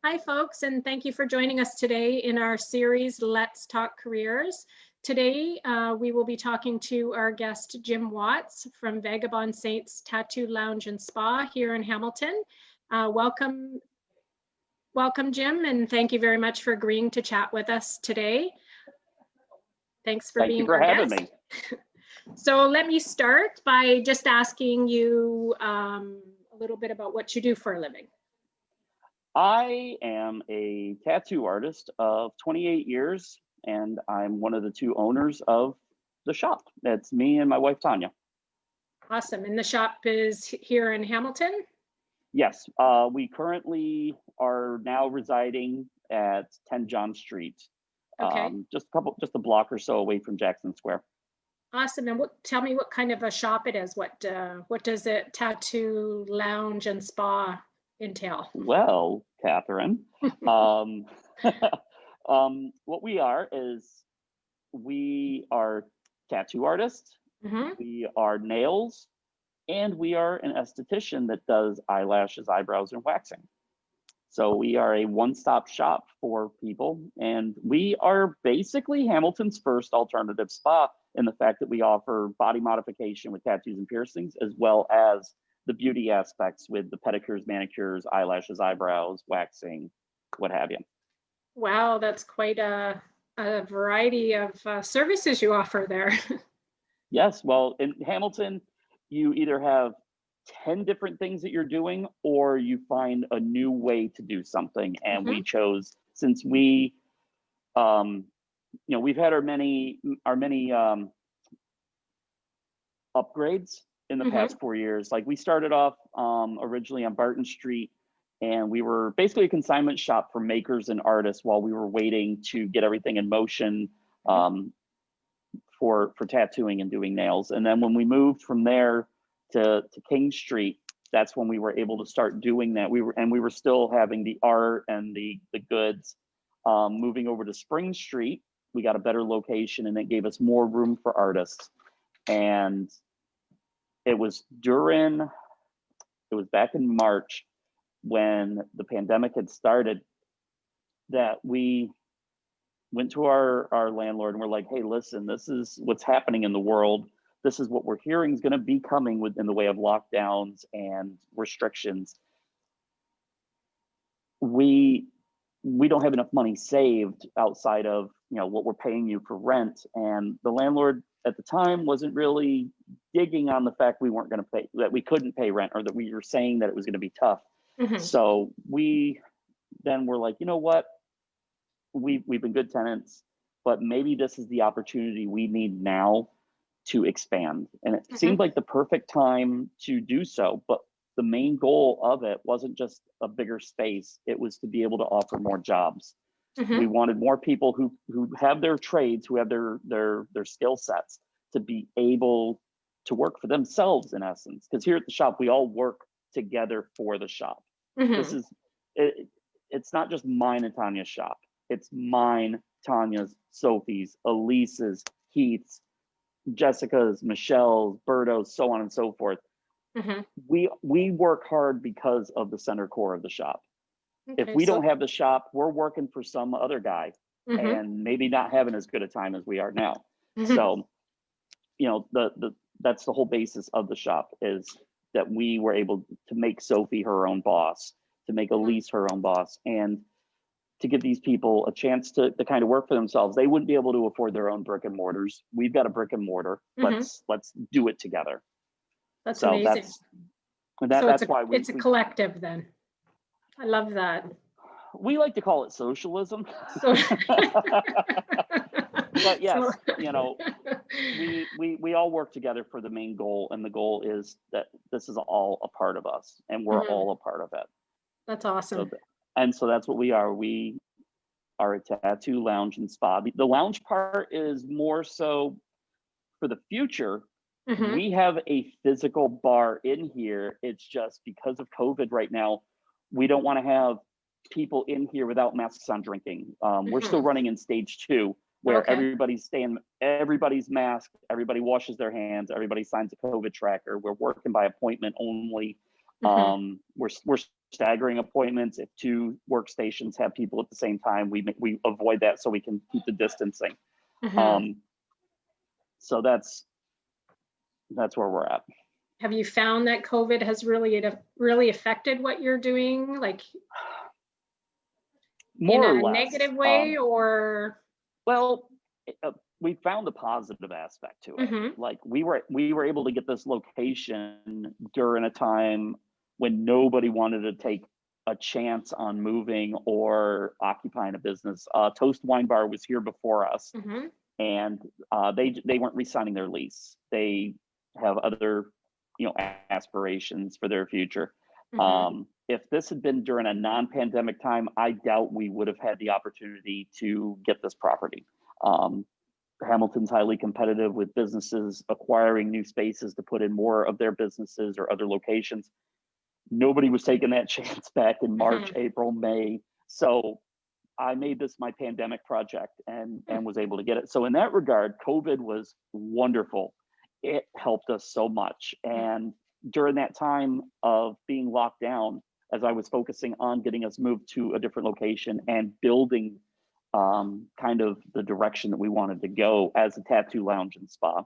Hi, folks, and thank you for joining us today in our series, Let's Talk Careers. Today, we will be talking to our guest, Jim Watts from Vagabond Saints Tattoo Lounge and Spa here in Hamilton. Welcome, Jim, and thank you very much for agreeing to chat with us today. Thanks for being our guest. Thank you for having me. So let me start by just asking you a little bit about what you do for a living. I am a tattoo artist of 28 years, and I'm one of the two owners of the shop. That's me and my wife, Tanya. Awesome. And the shop is here in Hamilton? Yes, we currently are now residing at 10 John Street. Okay. Just a block or so away from Jackson Square. Awesome. And tell me what kind of a shop it is. What does it tattoo lounge and spa entail? Well, Catherine, what we are is we are tattoo artists, we are nails, and we are an esthetician that does eyelashes, eyebrows, and waxing. So we are a one-stop shop for people, and we are basically Hamilton's first alternative spa in the fact that we offer body modification with tattoos and piercings, as well as the beauty aspects with the pedicures, manicures, eyelashes, eyebrows, waxing, what have you. Wow, that's quite a variety of services you offer there. Yes, well, in Hamilton, you either have 10 different things that you're doing, or you find a new way to do something. And we chose, since we, we've had our many upgrades in the past 4 years. Like we started off originally on Barton Street, and we were basically a consignment shop for makers and artists while we were waiting to get everything in motion for tattooing and doing nails. And then when we moved from there to King Street, that's when we were able to start doing that. We were still having the art and the goods. Moving over to Spring Street, we got a better location, and it gave us more room for artists. And it was back in March when the pandemic had started that we went to our landlord and we're like, hey, listen, this is what's happening in the world. This is what we're hearing is going to be coming within the way of lockdowns and restrictions. We don't have enough money saved outside of what we're paying you for rent. And the landlord at the time wasn't really digging on the fact we weren't going to pay, that we couldn't pay rent, or that we were saying that it was going to be tough. So we then were like, you know what, we've been good tenants, but maybe this is the opportunity we need now to expand. And it seemed like the perfect time to do so. But the main goal of it wasn't just a bigger space, it was to be able to offer more jobs. We wanted more people who have their trades, who have their skill sets, to be able to work for themselves, in essence. Because here at the shop, we all work together for the shop. This is it's not just mine and Tanya's shop. It's mine, Tanya's, Sophie's, Elise's, Heath's, Jessica's, Michelle's, Berto's, so on and so forth. We work hard because of the center core of the shop. If we don't have the shop, we're working for some other guy and maybe not having as good a time as we are now. So, that's the whole basis of the shop, is that we were able to make Sophie her own boss, to make Elise her own boss, and to give these people a chance to kind of work for themselves. They wouldn't be able to afford their own brick and mortars. We've got a brick and mortar. Let's do it together. That's amazing. That's why it's a collective then. I love that. We like to call it socialism. But yes, we all work together for the main goal, and the goal is that this is all a part of us, and we're all a part of it. That's awesome. So that's what we are. We are a tattoo lounge and spa. The lounge part is more so for the future. We have a physical bar in here. It's just because of COVID right now, we don't want to have people in here without masks on drinking. We're still running in stage 2, where everybody's masked, everybody washes their hands, everybody signs a COVID tracker. We're working by appointment only. We're staggering appointments. If two workstations have people at the same time, we avoid that so we can keep the distancing. So that's where we're at. Have you found that COVID has really affected what you're doing, like more in or a less negative way, or? Well, we found a positive aspect to it. Like we were able to get this location during a time when nobody wanted to take a chance on moving or occupying a business. Toast Wine Bar was here before us, and they weren't re-signing their lease. They have other, aspirations for their future. If this had been during a non-pandemic time, I doubt we would have had the opportunity to get this property. Hamilton's highly competitive with businesses acquiring new spaces to put in more of their businesses or other locations. Nobody was taking that chance back in March, April, May. So I made this my pandemic project and was able to get it. So in that regard, COVID was wonderful. It helped us so much. And during that time of being locked down, as I was focusing on getting us moved to a different location and building kind of the direction that we wanted to go as a tattoo lounge and spa,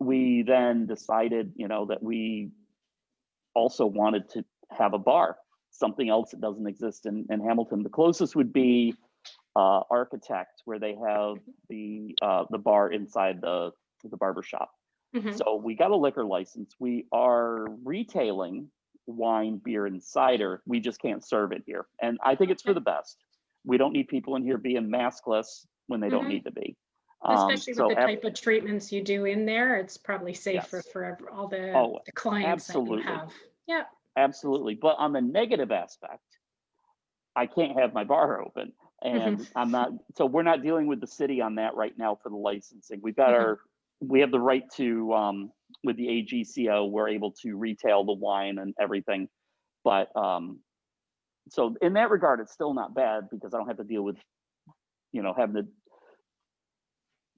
we then decided, that we also wanted to have a bar, something else that doesn't exist in Hamilton. The closest would be Architect, where they have the bar inside the barber shop. So we got a liquor license. We are retailing wine, beer, and cider. We just can't serve it here. And I think it's for the best. We don't need people in here being maskless when they don't need to be. Especially with the type of treatments you do in there, it's probably safer for all the clients that you have. Yeah. Absolutely. But on the negative aspect, I can't have my bar open. And so we're not dealing with the city on that right now for the licensing. We've got we have the right to, with the AGCO, we're able to retail the wine and everything. But so in that regard, it's still not bad because I don't have to deal with, having to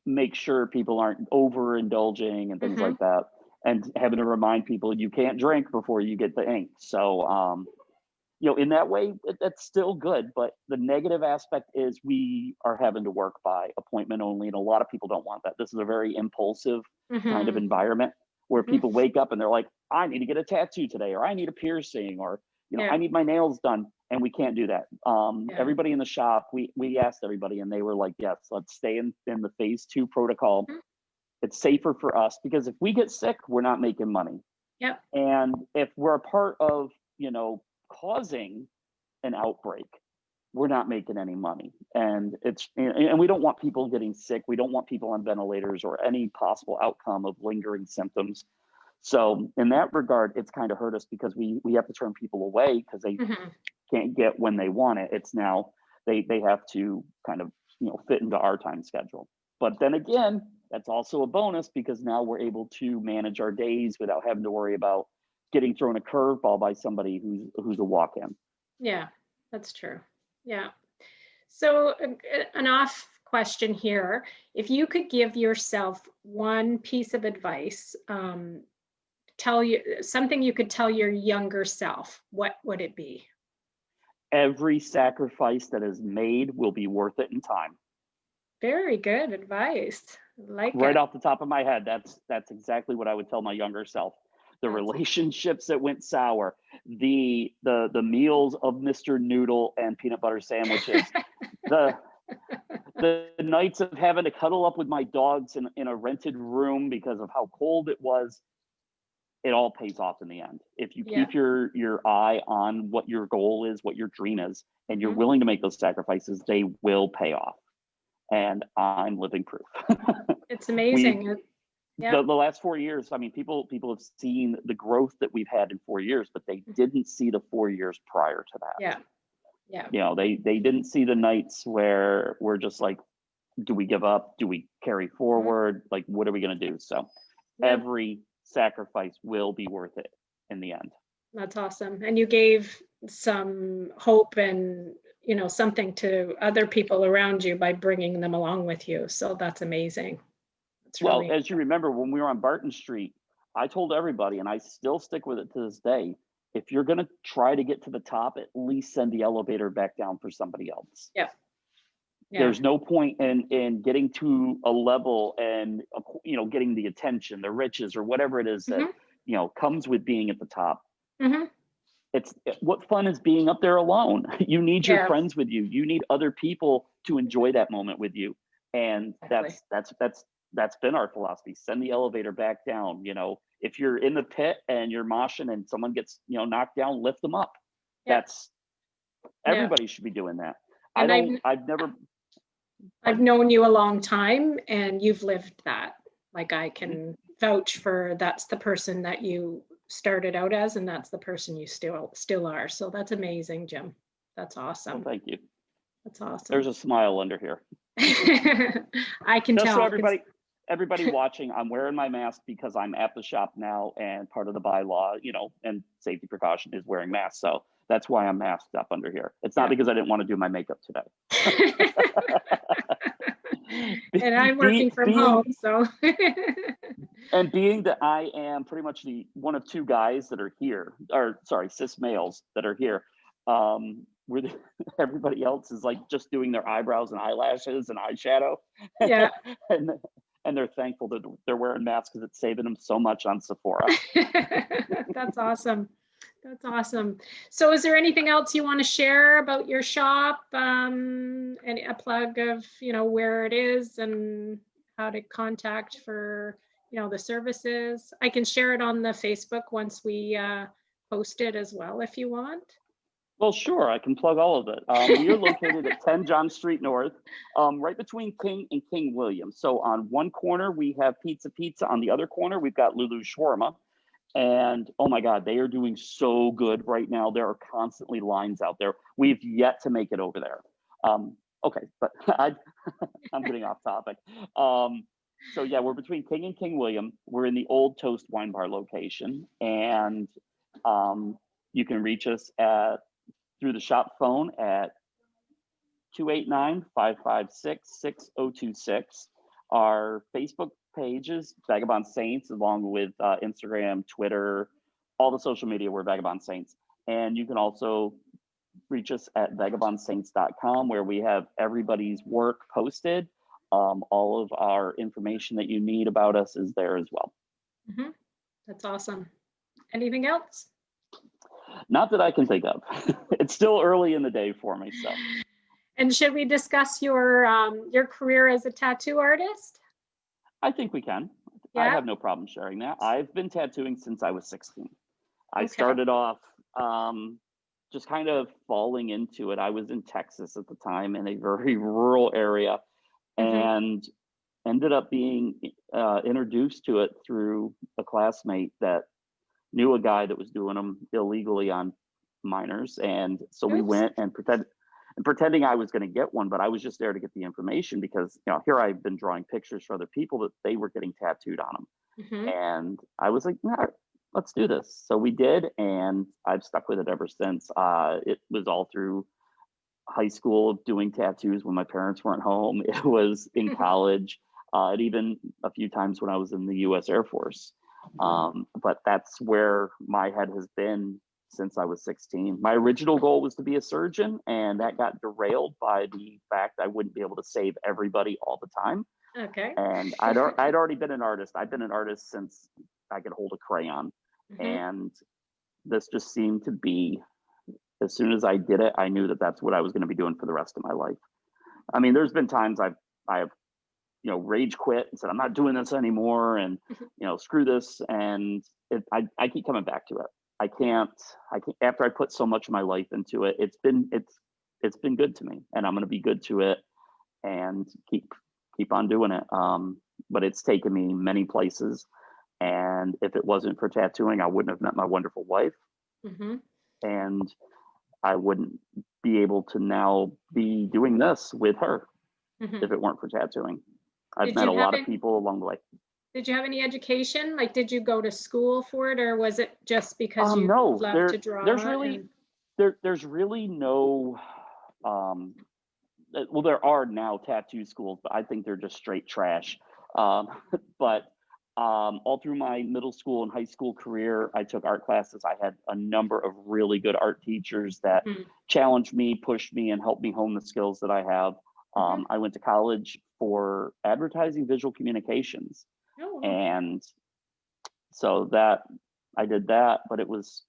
make sure people aren't overindulging and things like that, and having to remind people you can't drink before you get the ink. So, in that way, that's still good. But the negative aspect is we are having to work by appointment only. And a lot of people don't want that. This is a very impulsive kind of environment where people wake up and they're like, I need to get a tattoo today, or I need a piercing, or, I need my nails done. And we can't do that. Everybody in the shop, we asked everybody and they were like, yes, let's stay in the phase 2 protocol. It's safer for us because if we get sick, we're not making money. And if we're a part of, causing an outbreak, we're not making any money. And we don't want people getting sick. We don't want people on ventilators or any possible outcome of lingering symptoms. So in that regard, it's kind of hurt us because we have to turn people away because they can't get when they want it. It's now they have to kind of fit into our time schedule. But then again, that's also a bonus because now we're able to manage our days without having to worry about getting thrown a curveball by somebody who's a walk-in. Yeah, that's true. Yeah. So an off question here, if you could give yourself one piece of advice, tell you something you could tell your younger self, what would it be? Every sacrifice that is made will be worth it in time. Very good advice. Right off the top of my head, that's exactly what I would tell my younger self. The relationships that went sour, the meals of Mr. Noodle and peanut butter sandwiches, the nights of having to cuddle up with my dogs in a rented room because of how cold it was. It all pays off in the end. If you keep your eye on what your goal is, what your dream is, and you're willing to make those sacrifices, they will pay off. And I'm living proof. It's amazing. The last 4 years, I mean, people have seen the growth that we've had in 4 years, but they didn't see the 4 years prior to that. Yeah. They didn't see the nights where we're just like, do we give up? Do we carry forward? Like, what are we going to do? So every sacrifice will be worth it in the end. That's awesome. And you gave some hope and, something to other people around you by bringing them along with you. So that's amazing. Well, as you remember, when we were on Barton Street, I told everybody, and I still stick with it to this day, if you're going to try to get to the top, at least send the elevator back down for somebody else. Yeah. Yeah. There's no point in getting to a level and, you know, getting the attention, the riches, or whatever it is that, you know, comes with being at the top. What fun is being up there alone? You need your friends with you. You need other people to enjoy that moment with you. And that's been our philosophy. Send the elevator back down. You know, if you're in the pit and you're moshing and someone gets, you know, knocked down, lift them up. That's everybody should be doing that. And I've known you a long time, and you've lived that. Like, I can vouch for that's the person that you started out as, and that's the person you still are. So that's amazing, Jim. That's awesome. Well, thank you. That's awesome. There's a smile under here. I can tell. So everybody watching, I'm wearing my mask because I'm at the shop now, and part of the bylaw, you know, and safety precaution is wearing masks. So that's why I'm masked up under here. It's not because I didn't want to do my makeup today. And I'm working from home, so. And being that I am pretty much the one of two guys that are here, or sorry, cis males that are here, everybody else is like just doing their eyebrows and eyelashes and eyeshadow. Yeah. and they're thankful that they're wearing masks because it's saving them so much on Sephora. That's awesome. That's awesome. So is there anything else you want to share about your shop? And a plug of, you know, where it is and how to contact for, you know, the services. I can share it on the Facebook once we post it as well, if you want. Well, sure, I can plug all of it. We are located at 10 John Street North, right between King and King William. So on one corner, we have Pizza. On the other corner, we've got Lulu's Shawarma. And oh my God, they are doing so good right now. There are constantly lines out there. We've yet to make it over there. Okay, but I'm getting off topic. So yeah, we're between King and King William. We're in the old Toast Wine Bar location, and you can reach us through the shop phone at 289-556-6026. Our Facebook pages, Vagabond Saints, along with Instagram, Twitter, all the social media, we're Vagabond Saints. And you can also reach us at vagabondsaints.com, where we have everybody's work posted. All of our information that you need about us is there as well. That's awesome. Anything else? Not that I can think of. It's still early in the day for me, so. And should we discuss your career as a tattoo artist? I think we can. Yeah. I have no problem sharing that. I've been tattooing since I was 16. I started off just kind of falling into it. I was in Texas at the time, in a very rural area, and ended up being introduced to it through a classmate that knew a guy that was doing them illegally on minors. And so we went and pretending I was going to get one, but I was just there to get the information because, you know, here I've been drawing pictures for other people that they were getting tattooed on them. And I was like, yeah, let's do this. So we did, and I've stuck with it ever since. It was all through high school of doing tattoos when my parents weren't home. It was in college, and even a few times when I was in the U.S. Air Force. But that's where my head has been since I was 16. My original goal was to be a surgeon, and that got derailed by the fact I wouldn't be able to save everybody all the time. And I'd already been an artist. I've been an artist since I could hold a crayon. And this just seemed to be, as soon as I did it, I knew that that's what I was going to be doing for the rest of my life. I mean, there's been times I have, you know, rage quit and said, I'm not doing this anymore, and, you know, screw this. And I keep coming back to it. I can't, after I put so much of my life into it, it's been good to me, and I'm going to be good to it and keep on doing it. But it's taken me many places. And if it wasn't for tattooing, I wouldn't have met my wonderful wife. And I wouldn't be able to now be doing this with her if it weren't for tattooing. I've met a lot of people along the way. Did you have any education? Like, did you go to school for it, or was it just because you love to draw? There's really no, well, there are now tattoo schools, but I think they're just straight trash. But All through my middle school and high school career, I took art classes. I had a number of really good art teachers that Mhm. challenged me, pushed me, and helped me hone the skills that I have. Mhm. I went to college for advertising visual communications. Oh, wow. And so that I did that, but it was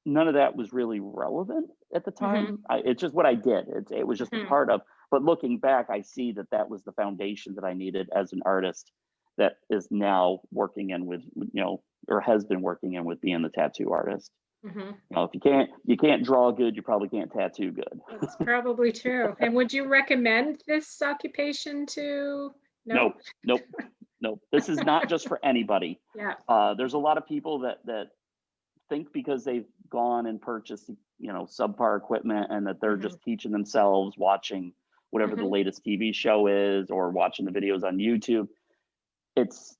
none of that was really relevant at the Mhm. time. It's just what I did. It was just a Mhm. part of, but looking back, I see that that was the foundation that I needed as an artist that is now working in with, or has been working in with being the tattoo artist. Mhm. If you can't draw good, you probably can't tattoo good. That's probably true. And would you recommend this occupation to? Nope, No? nope, nope. This is not just for anybody. Yeah. There's a lot of people that think because they've gone and purchased, subpar equipment and that they're Mhm. just teaching themselves watching whatever the Mhm. latest TV show is or watching the videos on YouTube. It's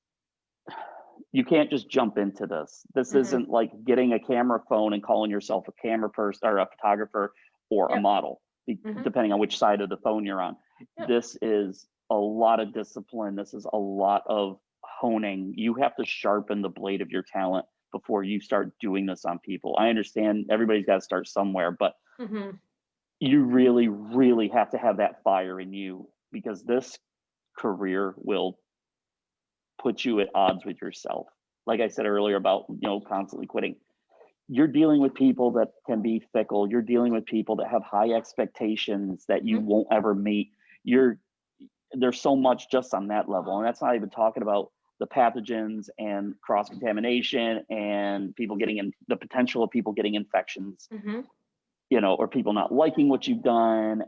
You can't just jump into this. This Mhm. isn't like getting a camera phone and calling yourself a camera person or a photographer or a Yep. model, Mhm. depending on which side of the phone you're on. Yep. This is a lot of discipline. This is a lot of honing. You have to sharpen the blade of your talent before you start doing this on people. I understand everybody's got to start somewhere, but Mhm. you really, really have to have that fire in you because this career will put you at odds with yourself. Like I said earlier about, constantly quitting. You're dealing with people that can be fickle. You're dealing with people that have high expectations that you Mhm. won't ever meet. There's so much just on that level. And that's not even talking about the pathogens and cross contamination and people getting in the potential of people getting infections, Mhm. or people not liking what you've done.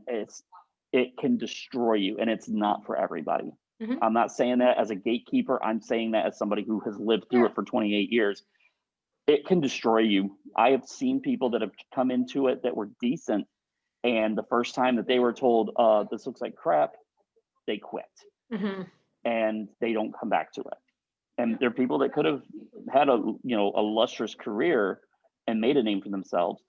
It can destroy you and it's not for everybody. Mhm. I'm not saying that as a gatekeeper. I'm saying that as somebody who has lived through Yeah. it for 28 years. It can destroy you. I have seen people that have come into it that were decent. And the first time that they were told, this looks like crap, they quit Mhm. and they don't come back to it. And Yeah. there are people that could have had a lustrous career and made a name for themselves.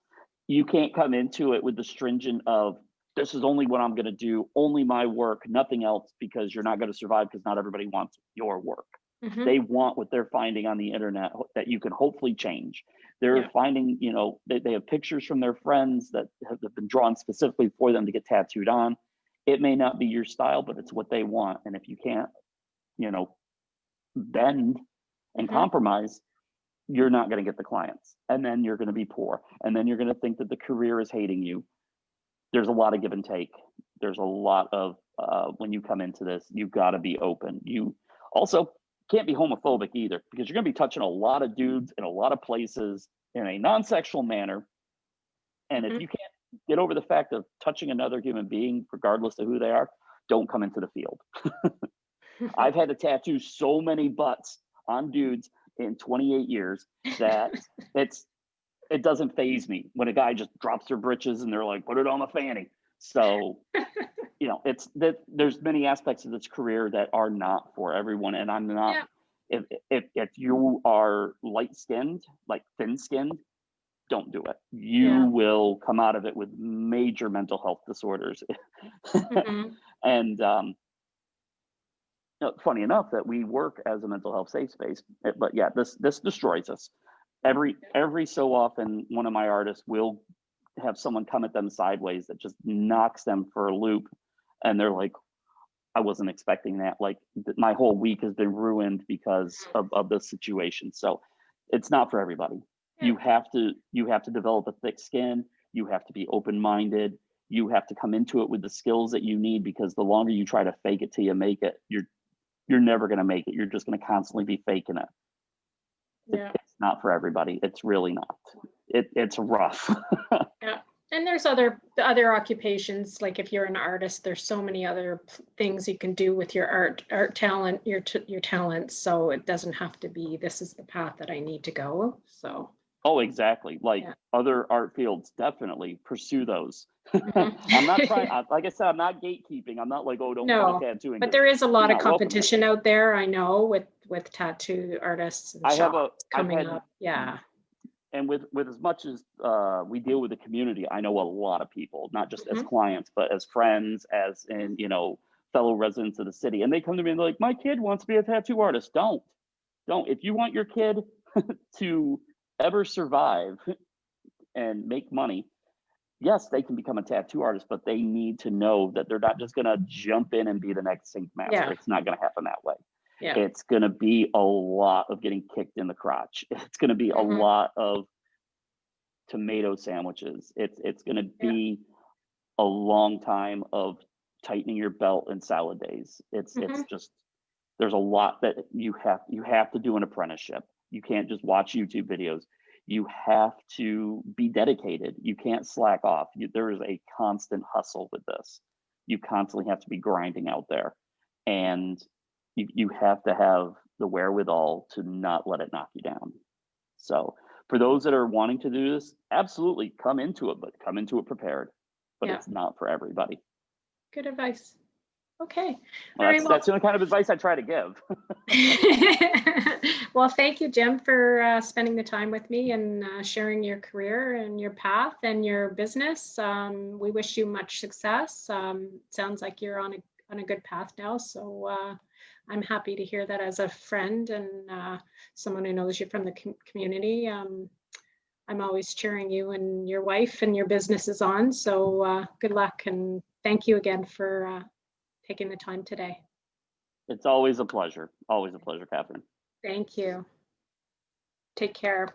You can't come into it with the stringent of this is only what I'm going to do, only my work, nothing else, because you're not going to survive because not everybody wants your work. Mhm. They want what they're finding on the internet that you can hopefully change. They're Yeah. finding, they have pictures from their friends that have been drawn specifically for them to get tattooed on. It may not be your style, but it's what they want. And if you can't, you know, bend and Mhm. compromise, you're not going to get the clients. And then you're going to be poor. And then you're going to think that the career is hating you. There's a lot of give and take. There's a lot of, when you come into this, you've got to be open. You also can't be homophobic either, because you're going to be touching a lot of dudes in a lot of places in a non-sexual manner. And if Mhm. you can't get over the fact of touching another human being, regardless of who they are, don't come into the field. I've had to tattoo so many butts on dudes in 28 years that it doesn't phase me when a guy just drops their britches and they're like, put it on the fanny. So, it's that there's many aspects of this career that are not for everyone. And I'm not, Yeah. if you are light skinned, like thin skinned, don't do it. You Yeah. will come out of it with major mental health disorders. Mhm. And, funny enough that we work as a mental health safe space, but yeah, this destroys us. Every so often, one of my artists will have someone come at them sideways that just knocks them for a loop, and they're like, "I wasn't expecting that." Like my whole week has been ruined because of this situation. So it's not for everybody. Yeah. You have to develop a thick skin. You have to be open minded. You have to come into it with the skills that you need, because the longer you try to fake it till you make it, you're never going to make it. You're just going to constantly be faking it. Yeah. It's not for everybody. It's really not. It's rough. Yeah. And there's other occupations, like if you're an artist, there's so many other things you can do with your art talent, your talents. So it doesn't have to be this is the path that I need to go. So Oh, exactly. Like yeah. other art fields, definitely pursue those. Mhm. I'm not trying, like I said, I'm not gatekeeping. I'm not like, oh, don't go to No, tattooing but because there is a you're lot of not welcome here. competition out there, I know, with tattoo artists and shops I've coming had, up. Yeah. and with as much as we deal with the community, I know a lot of people, not just as Mhm. clients, but as friends, as in, fellow residents of the city. And they come to me and they're like, my kid wants to be a tattoo artist. Don't. Don't. If you want your kid to ever survive and make money, yes, they can become a tattoo artist, but they need to know that they're not just going to jump in and be the next Sync master. Yeah. It's not going to happen that way. Yeah. It's going to be a lot of getting kicked in the crotch. It's going to be a lot of tomato sandwiches. It's going to be a long time of tightening your belt and salad days. It's just, there's a lot that you have to do an apprenticeship. You can't just watch YouTube videos. You have to be dedicated. You can't slack off. There is a constant hustle with this. You constantly have to be grinding out there, and you have to have the wherewithal to not let it knock you down. So for those that are wanting to do this, absolutely come into it, but come into it prepared. But it's not for everybody. Good advice. Okay. Well, that's the only kind of advice I try to give. Well, thank you, Jim, for spending the time with me and sharing your career and your path and your business. We wish you much success. Sounds like you're on a good path now. So I'm happy to hear that as a friend and someone who knows you from the community. I'm always cheering you and your wife and your businesses on. So good luck, and thank you again for taking the time today. It's always a pleasure. Always a pleasure, Catherine. Thank you. Take care.